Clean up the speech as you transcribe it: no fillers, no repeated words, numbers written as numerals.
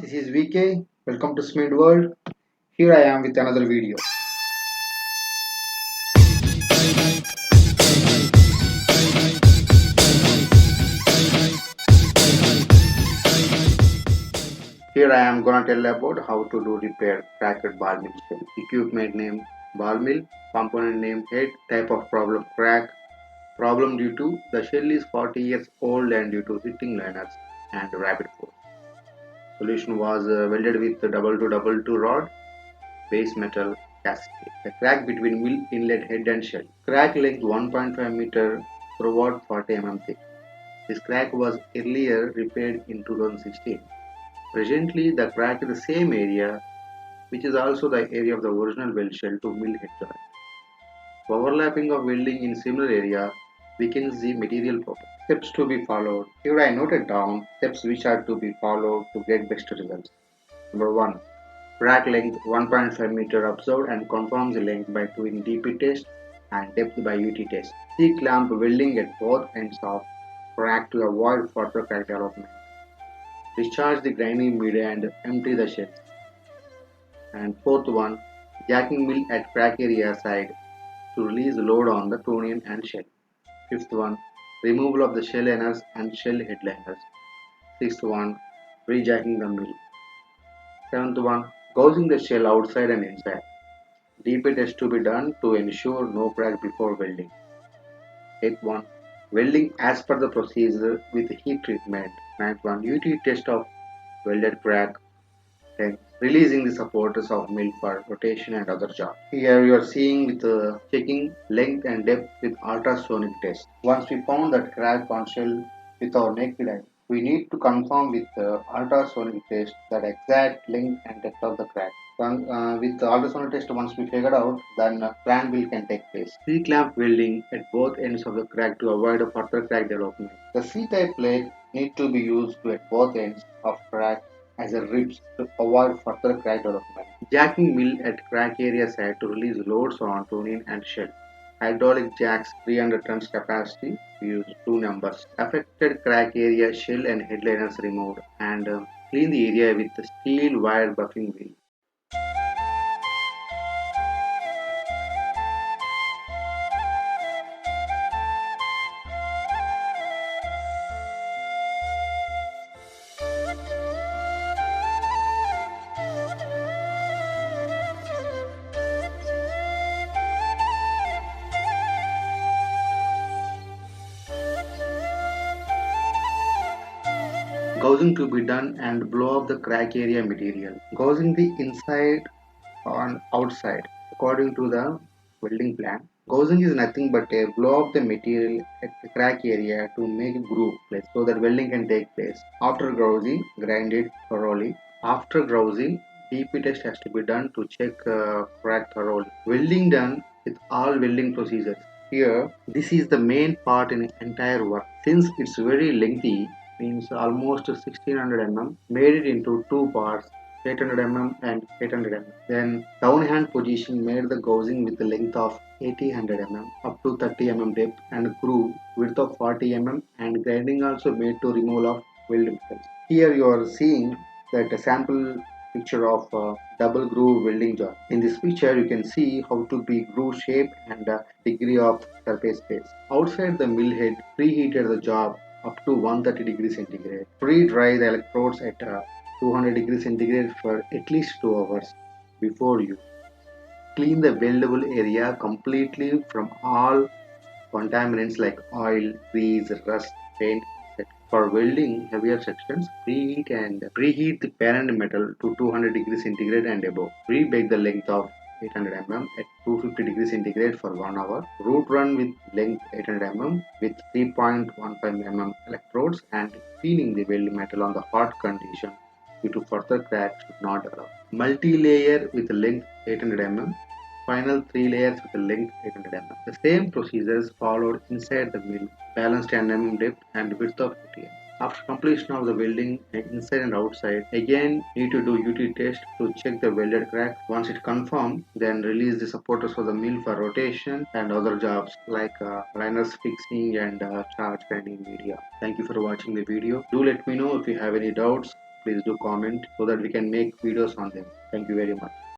this is VK. Welcome to Smid World. Here I am with another video. Here I am gonna tell about how to do repair cracked ball mill shell. Equipment name ball mill, component name head, type of problem crack, problem due to the shell is 40 years old and due to hitting liners and rapid force. Solution was welded with double to rod, base metal cascade. The crack between mill inlet head and shell. Crack length 1.5 meter throughout 40 mm thick. This crack was earlier repaired in 2016. Presently, the crack is the same area, which is also the area of the original weld shell to mill head joint. Overlapping of welding in similar area weakens the material property. Steps to be followed. Here I noted down steps which are to be followed to get best results. Number 1. Crack length 1.5 meter observed and confirm the length by doing DP test and depth by UT test. C-clamp welding at both ends of crack to avoid further crack development. Discharge the grinding media and empty the shell. And fourth one, jacking mill at crack area side to release load on the tonian and shell. Fifth one, removal of the shell liners and shell headliners. Sixth one, rejacking the mill. Seventh one, gouging the shell outside and inside. DP test to be done to ensure no crack before welding. Eighth one, welding as per the procedure with heat treatment. Ninth one, UT test of welded crack. 10. Releasing the supporters of mill for rotation and other jobs. Here you are seeing with checking length and depth with ultrasonic test. Once we found that crack on shell with our naked eye, we need to confirm with ultrasonic test that exact length and depth of the crack. With the ultrasonic test, once we figured out, then clamp wheel can take place. C-clamp welding at both ends of the crack to avoid a further crack development. The C-type plate need to be used at both ends of crack as a ribs to avoid further crack development. Jacking mill at crack area side to release loads on tonian and shell. Hydraulic jacks 300 tons capacity, we use 2 numbers. Affected crack area shell and headliners removed and clean the area with the steel wire buffing wheel. Gouging to be done and blow up the crack area material. Gouging the inside on outside according to the welding plan. Gouging is nothing but a blow up the material at the crack area to make a groove place so that welding can take place. After gouging, grind it thoroughly. After gouging, DP test has to be done to check crack thoroughly. Welding done with all welding procedures. Here, this is the main part in the entire work. Since it's very lengthy, means almost 1600 mm, made it into two parts, 800 mm and 800 mm. Then downhand position made the gouging with the length of 800 mm up to 30 mm depth and groove width of 40 mm and grinding also made to removal of weld metals. Here you are seeing that a sample picture of double groove welding joint. In this picture you can see how to be groove shape and degree of surface space. Outside the mill head preheated the job up to 130 degrees centigrade. Pre-dry the electrodes at 200 degrees centigrade for at least 2 hours before you clean the weldable area completely from all contaminants like oil, grease, rust, paint, etc. For welding heavier sections, preheat the parent metal to 200 degrees centigrade and above. Pre-bake the length of 800 mm at 250 degrees centigrade for 1 hour. Root run with length 800 mm with 3.15 mm electrodes and cleaning the weld metal on the hot condition due to further cracks should not develop. Multi-layer with length 800 mm. Final 3 layers with a length 800 mm. The same procedures followed inside the mill, balanced 10 mm depth and width of 50 mm. After completion of the welding inside and outside, again need to do UT test to check the welded crack. Once it confirmed, then release the supporters for the mill for rotation and other jobs like liners fixing and charge grinding media. Thank you for watching the video. Do let me know if you have any doubts. please do comment so that we can make videos on them. Thank you very much.